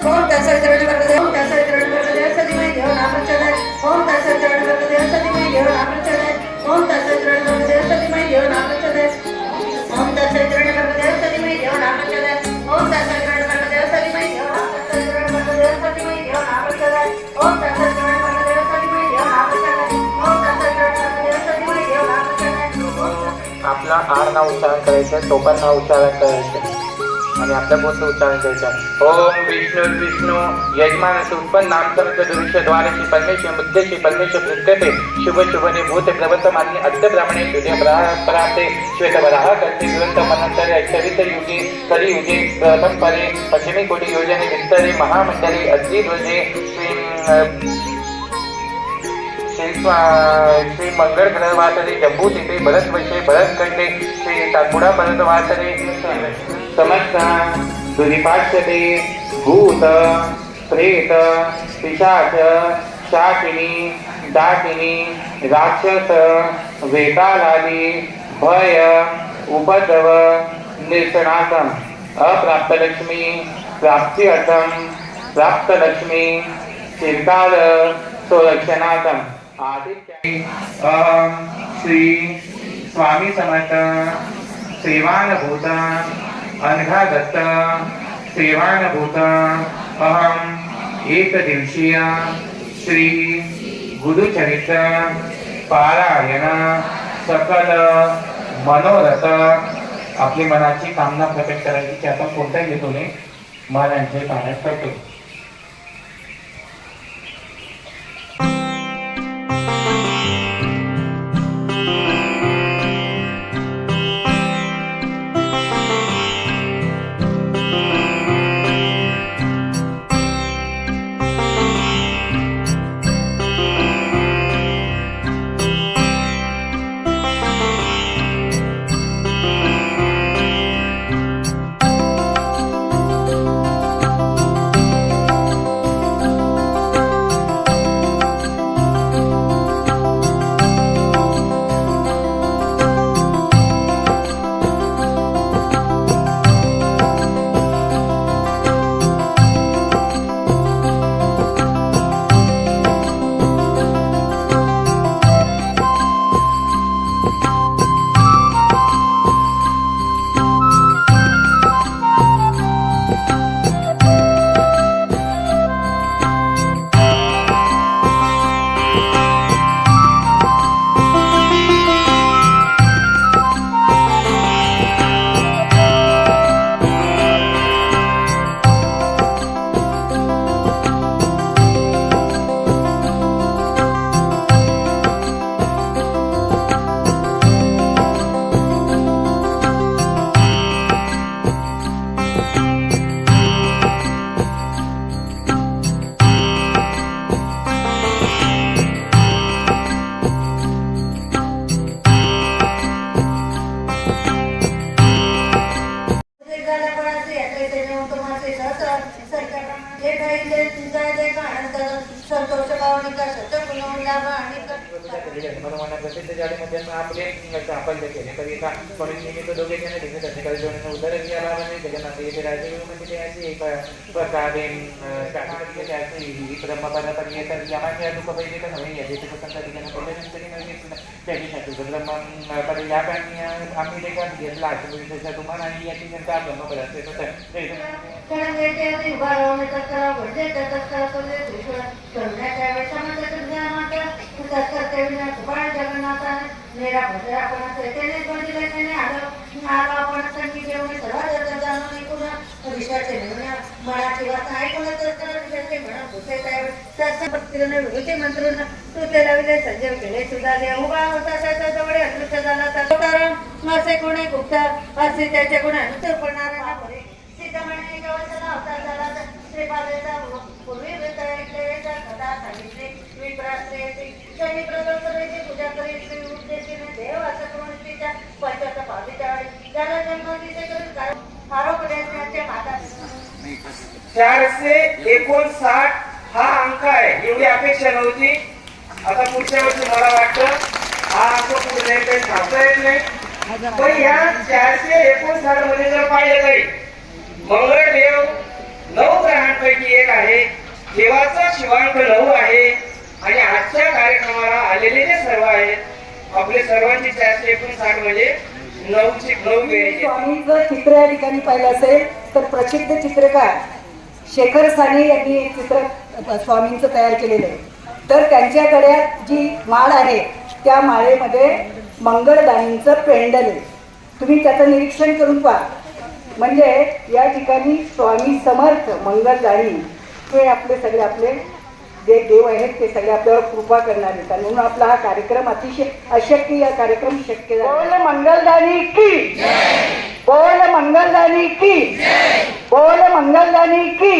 ओम तत्सवितुर्वरेण्यं भर्गो देवस्य धीमहि धियो न प्रचोदयात् ओम तत्सवितुर्वरेण्यं भर्गो देवस्य धीमहि धियो न प्रचोदयात् ओम तत्सवितुर्वरेण्यं भर्गो देवस्य धीमहि धियो न प्रचोदयात् ओम तत्सवितुर्वरेण्यं भर्गो देवस्य धीमहि धियो न प्रचोदयात् ओम तत्सवितुर्वरेण्यं भर्गो देवस्य धीमहि धियो न प्रचोदयात् ओम तत्सवितुर्वरेण्यं भर्गो देवस्य धीमहि धियो न प्रचोदयात् ओम तत्सवितुर्वरेण्यं भर्गो देवस्य धीमहि धियो न प्रचोदयात्। आपला आर नाव उच्चारण करायचं, टोपण नाव उच्चारण करायचं आणि आपल्या बोलचं उच्चारण करायचं. ओम विष्णु यजमान उत्पन्न नाम समस्त दुरुष्य द्वारशी परमेश्वर मुद्देशी परमेश्वर प्रत्यते शुभ शुभने भूत प्रवर्तमानी अद्य ब्राह्मणे तुझे पराते श्वेत वराह करते ग्रंथ मनंतरे अक्षरित युगे कली युगे प्रथम परे पश्चिमी कोटी योजने विस्तरे महामंडले अद्री ध्वजे श्री मंगल ग्रह वासरे जम्बू तिथे भरत वैशे भरत कंडे श्री ताकुडा भरत वासरे समस्त दुरिपाक्षते भूत प्रेत पिशाच शाकिनी डाकिनी राक्षस वेतालादी भय उपद्रव निर्शनासम अप्राप्त लक्ष्मी प्राप्ति अर्थम प्राप्त लक्ष्मी चिरकाल सुरक्षणार्थम आदित्य अहम श्री स्वामी समर्थ सेवानुभूत अनघादत्त सेवानुभूत अहम एक दिवसीय श्री गुरुचरित्र पारायण सकल मनोरथ. आपली मनाची कामना प्रकट करायची की आपण कोणत्याही हेतूने महाराजांचे पारायण करतो. प्रसिद्ध जाळीमध्ये आपले साफल्य केले कधी का कोणी निमित्त दोघे जण दिसत असे काही जण उदर लाभाने जगन्नाथ येथे राजगुरुमध्ये त्याची एक प्रकारे शास्त्रीय त्याची ही ब्रह्मपदापरी येतात यामाच्या दुःख पाहिजे तर नव्हे याचे स्वतंत्र ठिकाणी बोलल्यानंतरही नव्हे त्याची शास्त्री ब्रह्मपद या पाणी आम्ही देखा घेतला आठवडीच्या तुम्हाला आणि याची जनता ब्रह्मपदाचे होतं संजय केले सुद्धा उभा होता त्याच्या जवळ अदृश्य झाला असे कोणी गुप्त असे त्याच्या गुण अनुसर पडणारा सीतामणी गवसला होता झाला श्रीपादेचा पूर्वी कथा सांगितले विप्राचे शनी प्रदोषाची पूजा करीत श्री उद्देशीने देव असं करून तिच्या पंचाचा पावीच्या वेळी त्याला जन्मदिवशी करून आरोप देण्याचे माता 459 हा अंक आहे. एवढी अपेक्षा नव्हती. आता पुढच्या वर्षी मला वाटतं हा अंक पुढे काही सांगता येत नाही. पण ह्या 459 मध्ये जर पाहिलं तरी मंगळदेव 9 ग्रहांपैकी शिवांकांपैकी एक आहे. देवाचा शिवांक 9 आहे. आणि आजच्या कार्यक्रमाला आलेले जे सर्व आहेत आपले सर्वांची 459 म्हणजे 9 बेरीज. स्वामींचं चित्र या ठिकाणी पाहिलं असेल तर प्रसिद्ध चित्रकार शेखर साने यांनी एक चित्र स्वामींचं तयार केलेलं आहे. तर त्यांच्या गळ्यात जी माळ आहे त्या माळेमध्ये मंगळदानींचं पेंडल आहे. तुम्ही त्याचं निरीक्षण करून पहा. म्हणजे या ठिकाणी स्वामी समर्थ मंगळदानी हे आपले सगळे आपले जे देव आहेत ते सगळे आपल्यावर कृपा करणार आहेत. आणि म्हणून आपला हा कार्यक्रम अतिशय अशक्य हा कार्यक्रम शक्य झाला. बोल मंगलदानी की, बोल मंगलदानी की, बोल मंगलदानी की,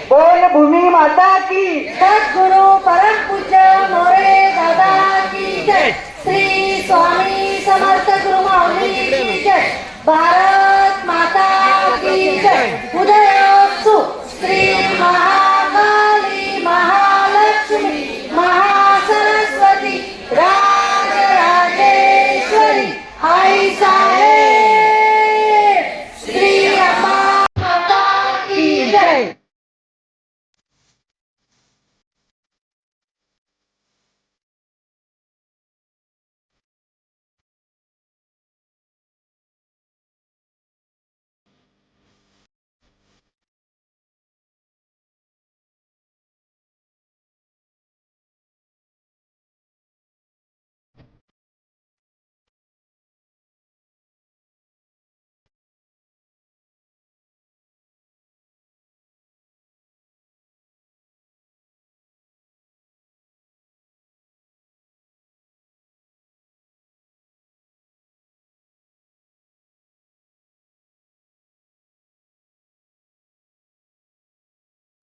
बोल भूमी माता की. सद्गुरु परम पूज्य मोरे दादा की जय. श्री स्वामी समर्थ गुरु माऊली की जय. भारत